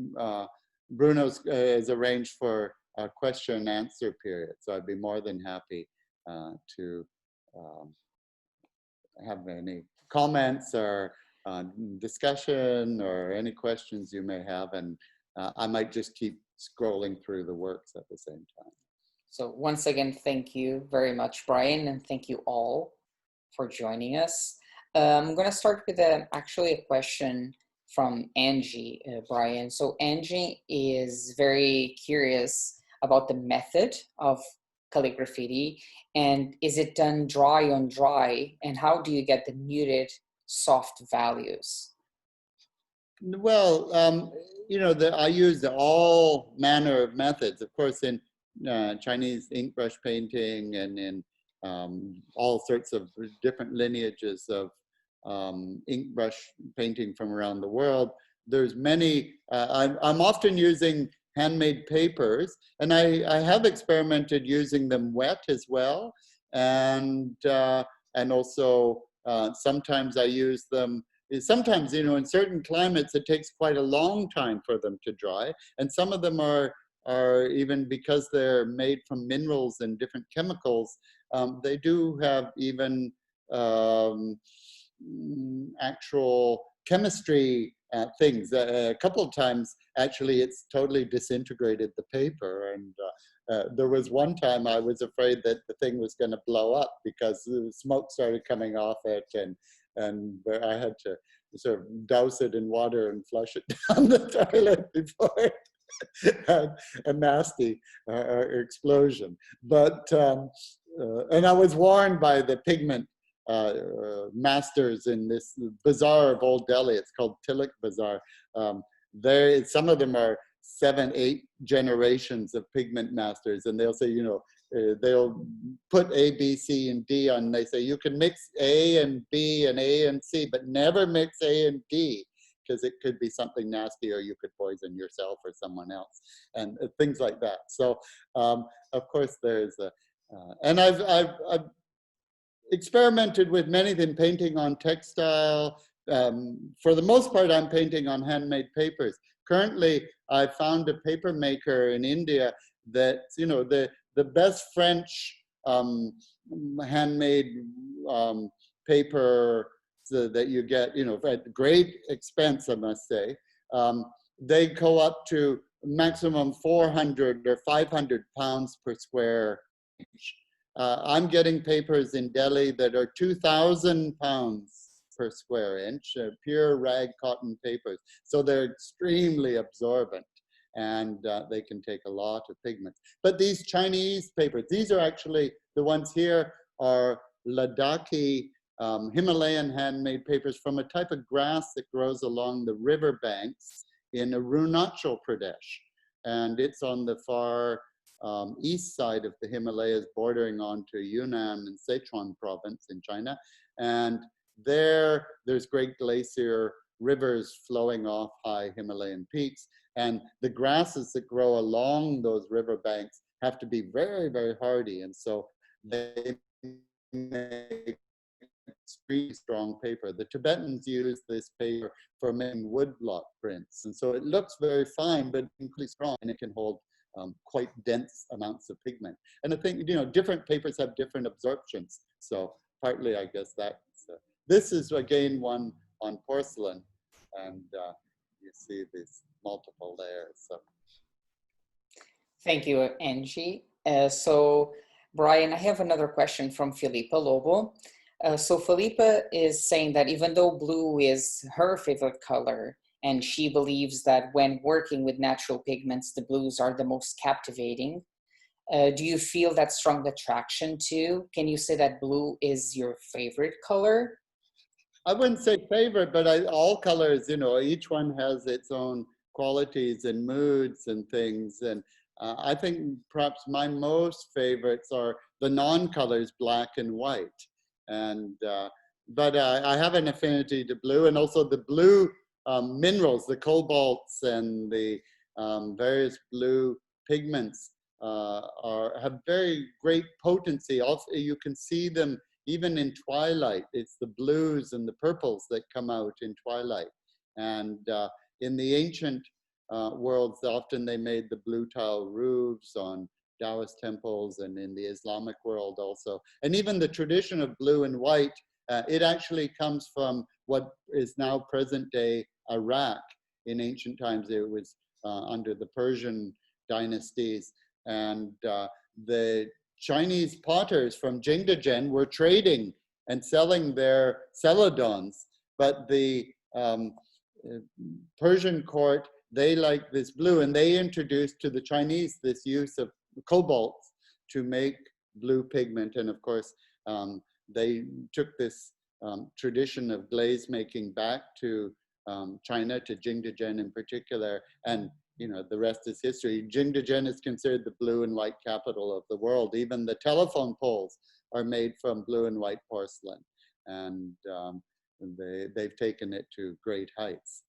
Bruno's has arranged for a question and answer period, so I'd be more than happy to have any comments or discussion or any questions you may have, and I might just keep scrolling through the works at the same time. So once again, thank you very much, Bryan, and thank you all for joining us. I'm going to start with actually a question from Angie, Bryan. So Angie is very curious about the method of Calligraffiti, and is it done dry on dry, and how do you get the muted soft values? Well, you know, I use all manner of methods, of course, in Chinese ink brush painting and in all sorts of different lineages of ink brush painting from around the world. There's many, I'm often using handmade papers, and I have experimented using them wet as well, and also sometimes I use them. Sometimes, you know, in certain climates it takes quite a long time for them to dry, and some of them are even because they're made from minerals and different chemicals. They do have even actual chemistry things. A couple of times, actually, it's totally disintegrated the paper. And there was one time I was afraid that the thing was going to blow up because the smoke started coming off it. And and I had to sort of douse it in water and flush it down the toilet before it had a nasty explosion. But and I was warned by the pigment masters in this bazaar of Old Delhi. It's called Tilak Bazaar. Some of them are 7, 8 generations of pigment masters, and they'll say, they'll put A, B, C, and D on. And they say you can mix A and B and A and C, but never mix A and D, because it could be something nasty, or you could poison yourself or someone else, and things like that. So, of course, there's a, and I've experimented with many things, painting on textile. For the most part, I'm painting on handmade papers. Currently, I found a paper maker in India that, the best French handmade paper that you get, at great expense, I must say. They go up to maximum 400 or 500 pounds per square inch. I'm getting papers in Delhi that are 2,000 pounds per square inch, pure rag cotton papers. So they're extremely absorbent, and they can take a lot of pigments. But these Chinese papers, these are actually, the ones here are Ladakhi Himalayan handmade papers from a type of grass that grows along the river banks in Arunachal Pradesh. And it's on the far east side of the Himalayas, bordering onto Yunnan and Sichuan province in China. And there's great glacier rivers flowing off high Himalayan peaks. And the grasses that grow along those riverbanks have to be very, very hardy. And so they make extremely strong paper. The Tibetans use this paper for making woodblock prints. And so it looks very fine, but incredibly strong, and it can hold quite dense amounts of pigment. And I think, different papers have different absorptions. So partly, I guess that's, this is again one on porcelain, and you see these multiple layers. So. Thank you, Angie. So Bryan, I have another question from Filipa Lobo. So Filipa is saying that even though blue is her favorite color, and she believes that when working with natural pigments, the blues are the most captivating, do you feel that strong attraction too? Can you say that blue is your favorite color? I wouldn't say favorite, but all colors, each one has its own qualities and moods and things. And I think perhaps my most favorites are the non-colors, black and white. And but I have an affinity to blue, and also the blue minerals, the cobalts and the various blue pigments have very great potency. Also, you can see them even in twilight. It's the blues and the purples that come out in twilight. And in the ancient worlds, often they made the blue tile roofs on Taoist temples, and in the Islamic world also. And even the tradition of blue and white, it actually comes from what is now present day Iraq. In ancient times, it was under the Persian dynasties. And the Chinese potters from Jingdezhen were trading and selling their celadons, but the Persian court, they liked this blue, and they introduced to the Chinese this use of cobalt to make blue pigment. And of course, they took this tradition of glaze making back to China, to Jingdezhen in particular, and the rest is history. Jingdezhen is considered the blue and white capital of the world. Even the telephone poles are made from blue and white porcelain, and they've taken it to great heights.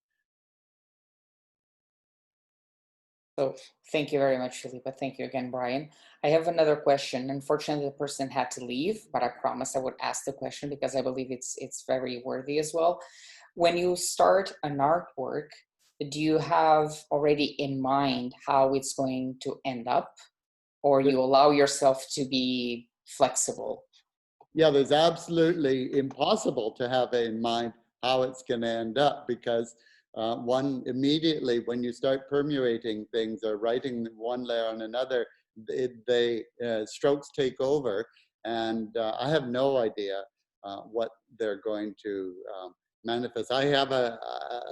So thank you very much, Filipa. Thank you again, Bryan. I have another question. Unfortunately, the person had to leave, but I promised I would ask the question because I believe it's very worthy as well. When you start an artwork, do you have already in mind how it's going to end up, or you allow yourself to be flexible? Yeah, there's absolutely impossible to have in mind how it's going to end up, because one immediately, when you start permeating things or writing one layer on another, strokes take over, and I have no idea what they're going to manifest. I have a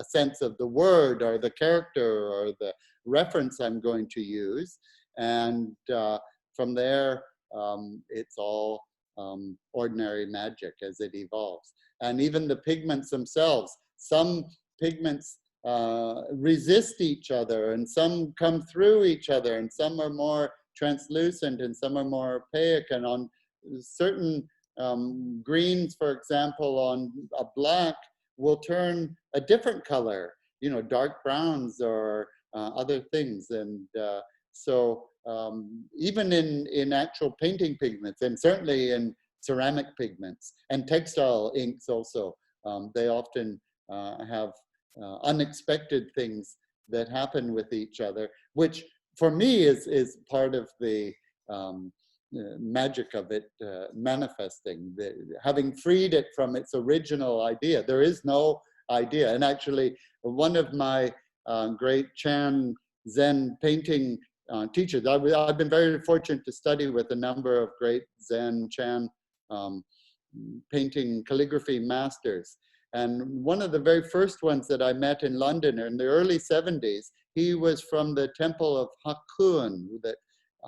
sense of the word or the character or the reference I'm going to use, and from there it's all ordinary magic as it evolves. And even the pigments themselves, some pigments resist each other, and some come through each other, and some are more translucent and some are more opaque, and on certain greens, for example, on a black will turn a different color, you know, dark browns or other things. And so even in actual painting pigments, and certainly in ceramic pigments and textile inks also, they often have unexpected things that happen with each other, which for me is part of the magic of it manifesting, having freed it from its original idea. There is no idea. And actually, one of my great Chan Zen painting teachers, I've been very fortunate to study with a number of great Zen Chan painting calligraphy masters. And one of the very first ones that I met in London in the early 70s, he was from the temple of Hakuin. That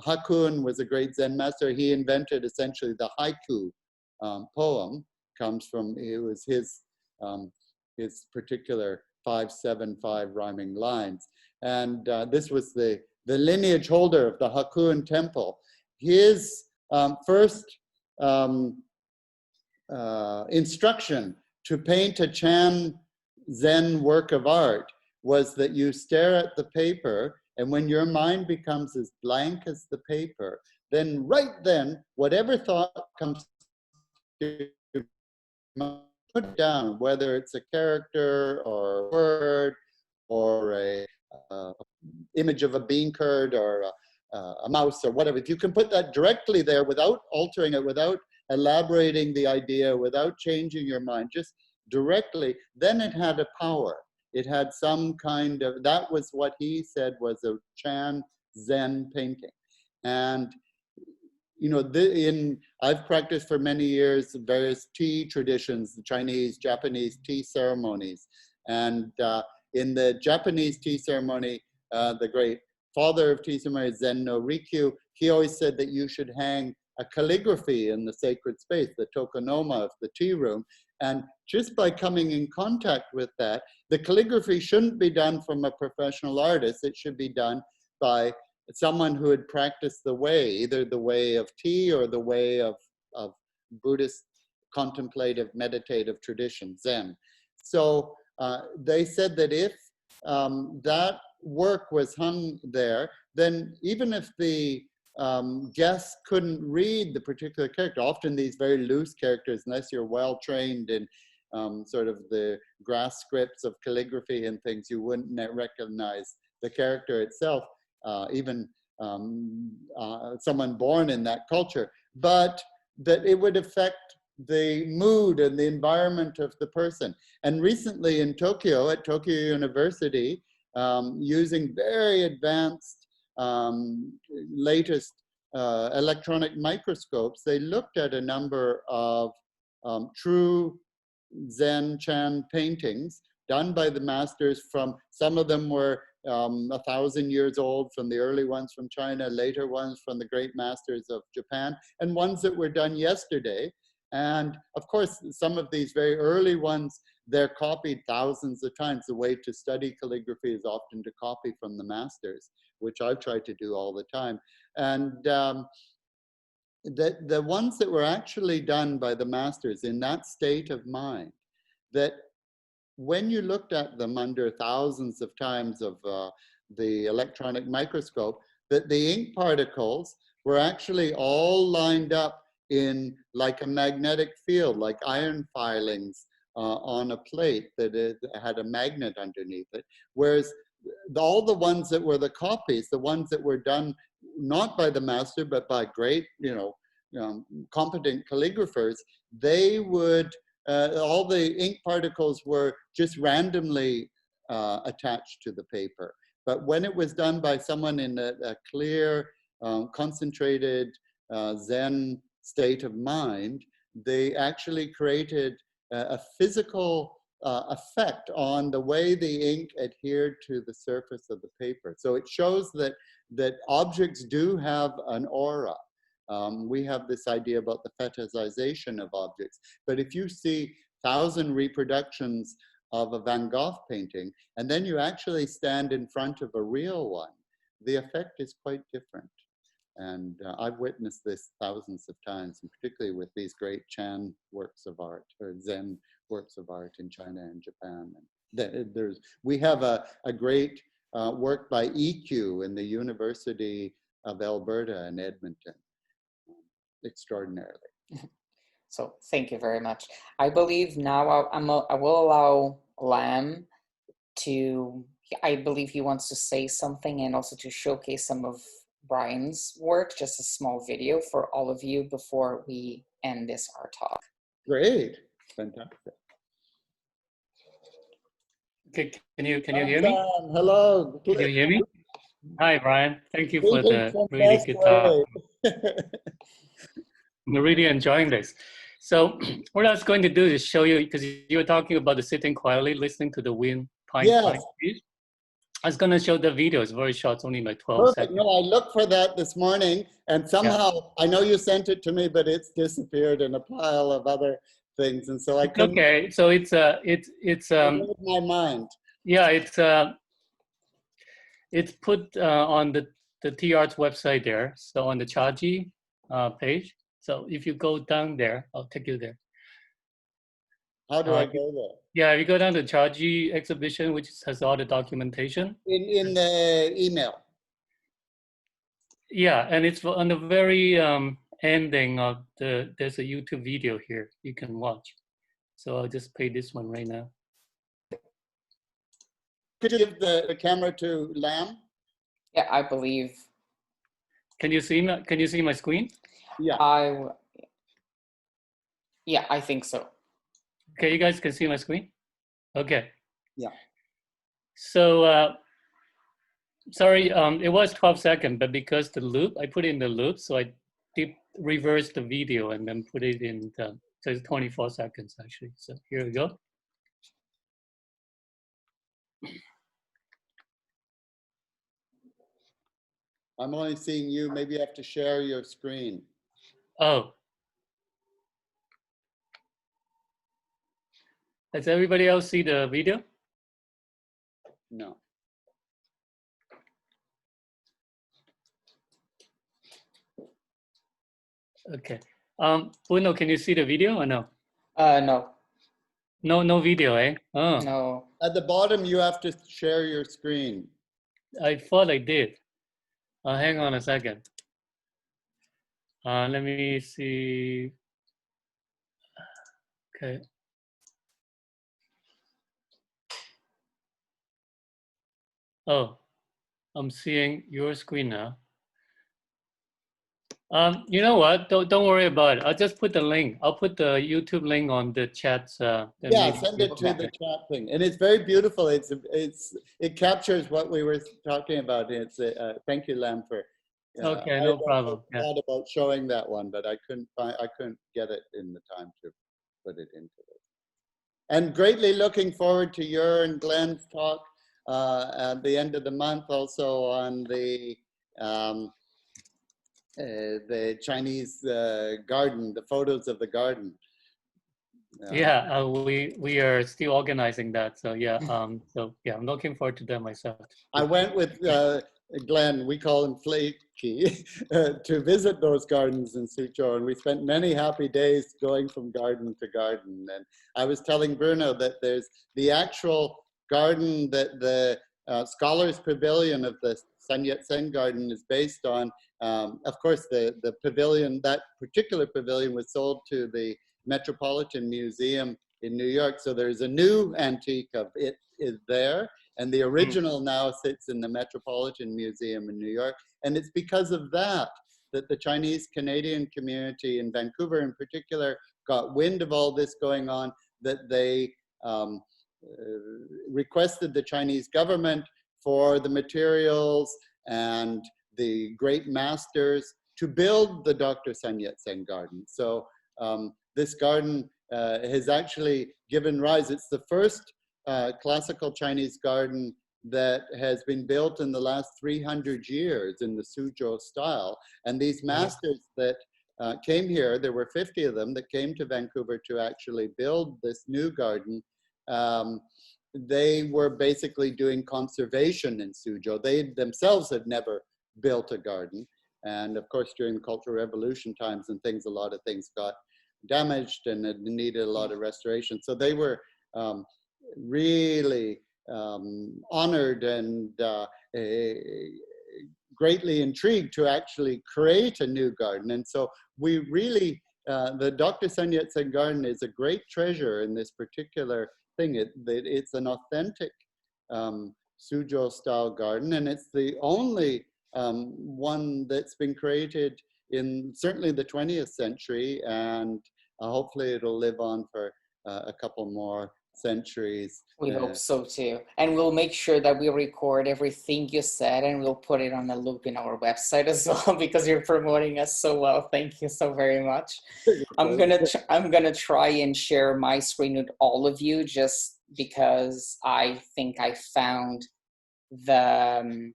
Hakuin was a great Zen master. He invented essentially the haiku poem. Comes from, it was his particular 5-7-5 rhyming lines. And this was the lineage holder of the Hakuin temple. His first instruction to paint a Chan Zen work of art was that you stare at the paper, and when your mind becomes as blank as the paper, then right then, whatever thought comes to your mind, put it down, whether it's a character or a word or a image of a bean curd or a mouse or whatever. If you can put that directly there without altering it, without elaborating the idea, without changing your mind, just directly, then it had a power. It had some kind of, that was what he said was a Chan Zen painting. And, you know, I've practiced for many years various tea traditions, the Chinese, Japanese tea ceremonies. And in the Japanese tea ceremony, the great father of tea ceremony, Zen no Rikyu, he always said that you should hang a calligraphy in the sacred space, the tokonoma of the tea room. And just by coming in contact with that, the calligraphy shouldn't be done from a professional artist. It should be done by someone who had practiced the way, either the way of tea or the way of Buddhist contemplative meditative tradition, Zen. So they said that if that work was hung there, then even if the guests couldn't read the particular character, often these very loose characters, unless you're well trained in sort of the grass scripts of calligraphy and things, you wouldn't recognize the character itself, even someone born in that culture, but that it would affect the mood and the environment of the person. And recently in Tokyo, at Tokyo University, using very advanced latest electronic microscopes, they looked at a number of true Zen Chan paintings done by the masters from, some of them were 1,000 years old, from the early ones from China, later ones from the great masters of Japan, and ones that were done yesterday. And of course, some of these very early ones, they're copied thousands of times. The way to study calligraphy is often to copy from the masters, which I've tried to do all the time. And the ones that were actually done by the masters in that state of mind, that when you looked at them under thousands of times of the electronic microscope, that the ink particles were actually all lined up in like a magnetic field, like iron filings on a plate that it had a magnet underneath it. Whereas all the ones that were the copies, the ones that were done not by the master, but by great, competent calligraphers, they would, all the ink particles were just randomly attached to the paper. But when it was done by someone in a clear, concentrated Zen state of mind, they actually created a physical effect on the way the ink adhered to the surface of the paper. So it shows that objects do have an aura. We have this idea about the fetishization of objects, but if you see 1,000 reproductions of a Van Gogh painting, and then you actually stand in front of a real one, the effect is quite different. And I've witnessed this thousands of times, and particularly with these great Chan works of art, or Zen works of art in China and Japan. And we have a great work by EQ in the University of Alberta in Edmonton, extraordinarily. So thank you very much. I believe now I will allow Lam to, I believe he wants to say something and also to showcase some of Bryan's work, just a small video for all of you before we end this our talk. Great, fantastic. Okay, can you hear me? Hello. Can you hear me? Hi, Bryan. Thank you for Greetings the from really good talk. Westway. I'm really enjoying this. So what I was going to do is show you, because you were talking about the sitting quietly, listening to the wind, pine. Yes. I was going to show the video. It's very short. It's only like 12 Perfect. seconds. No, I looked for that this morning, and somehow, I know you sent it to me, but it's disappeared in a pile of other things, and so I couldn't. Okay, so it's my mind. Yeah, it's put on the T-Arts website there. So on the Chaji page. So if you go down there, I'll take you there. How do I go there? Yeah, you go down to Chaji exhibition, which has all the documentation. In the email. Yeah, and it's on the very ending of there's a YouTube video here you can watch. So I'll just play this one right now. Could you give the camera to Lam? Yeah, I believe. Can you see my screen? Yeah. Yeah, I think so. Okay, you guys can see my screen? Okay. Yeah. So, sorry, it was 12 seconds, but because the loop, I put it in the loop, so I reversed the video and then put it in so it's 24 seconds actually. So here we go. I'm only seeing you. Maybe you have to share your screen. Oh. Does everybody else see the video? No. Okay. Bruno, can you see the video or no? No. No video, eh? Oh. No. At the bottom, you have to share your screen. I thought I did. Hang on a second. Let me see. Okay. Oh, I'm seeing your screen now. You know what? Don't worry about it. I'll just put the link. I'll put the YouTube link on the chat. Yeah, send it to the chat thing, and it's very beautiful. It captures what we were talking about. It's thank you, Lam, for. Okay, no problem. I thought about showing that one, but I couldn't get it in the time to put it into it. And greatly looking forward to your and Glenn's talk at the end of the month, also on the Chinese garden, the photos of the garden. Yeah, we are still organizing that. So yeah, I'm looking forward to that myself. I went with Glenn, we call him Flaky, to visit those gardens in Suzhou, and we spent many happy days going from garden to garden. And I was telling Bruno that there's the actual garden that the Scholars Pavilion of the Yat-Sen garden is based on. Of course, the pavilion, that particular pavilion was sold to the Metropolitan Museum in New York. So there's a new antique of it is there. And the original now sits in the Metropolitan Museum in New York. And it's because of that that the Chinese Canadian community in Vancouver in particular got wind of all this going on, that they requested the Chinese government for the materials and the great masters to build the Dr. Sun Yat-sen garden. So this garden has actually given rise. It's the first classical Chinese garden that has been built in the last 300 years in the Suzhou style. And these masters that came here, there were 50 of them that came to Vancouver to actually build this new garden. They were basically doing conservation in Suzhou. They themselves had never built a garden. And of course, during the Cultural Revolution times and things, a lot of things got damaged and it needed a lot of restoration. So they were really honored and greatly intrigued to actually create a new garden. And so we really, the Dr. Sun Yat-Sen garden is a great treasure in this particular thing. It's an authentic Suzhou style garden, and it's the only one that's been created in certainly the 20th century, and hopefully it'll live on for a couple more centuries. We hope so too. And we'll make sure that we record everything you said and we'll put it on a loop in our website as well, because you're promoting us so well. Thank you so very much. I'm gonna try and share my screen with all of you, just because I think I found the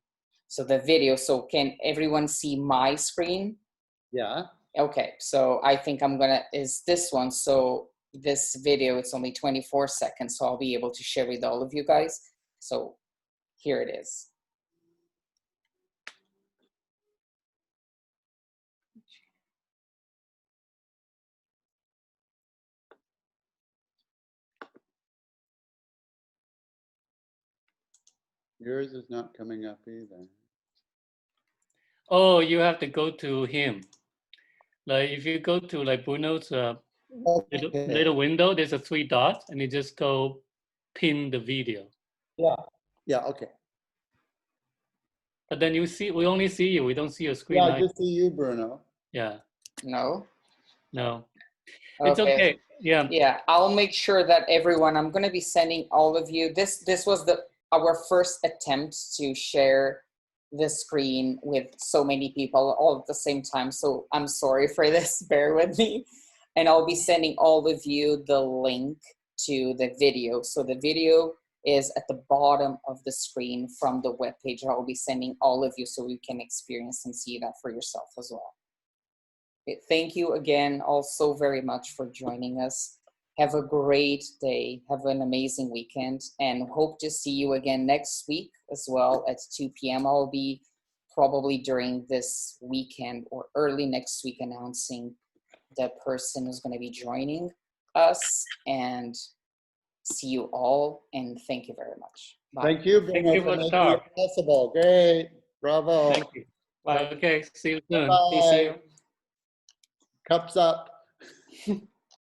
video. So can everyone see my screen? Yeah. Okay, so I think is this one. So this video, it's only 24 seconds, so I'll be able to share with all of you guys. So here it is. Yours is not coming up either. Oh, you have to go to him. Like if you go to like Bruno's little window, there's a 3 dots, and you just go pin the video. Yeah. Yeah. Okay. But then we only see you. We don't see your screen. Yeah, I just see you, Bruno. Yeah. No. No. It's okay. Yeah. Yeah, I'll make sure that everyone. I'm going to be sending all of you. This was our first attempt to share the screen with so many people all at the same time. So I'm sorry for this. Bear with me. And I'll be sending all of you the link to the video. So the video is at the bottom of the screen from the webpage. I'll be sending all of you so you can experience and see that for yourself as well. Okay, thank you again all so very much for joining us. Have a great day. Have an amazing weekend, and hope to see you again next week as well at 2 p.m. I'll be probably during this weekend or early next week announcing the person who's going to be joining us, and see you all, and thank you very much. Bye. Thank you, Bruno, Thank you for for the making talk. it possible. Great. Bravo. Thank you. Bye. Okay, see you soon. Bye. See you. Cups up.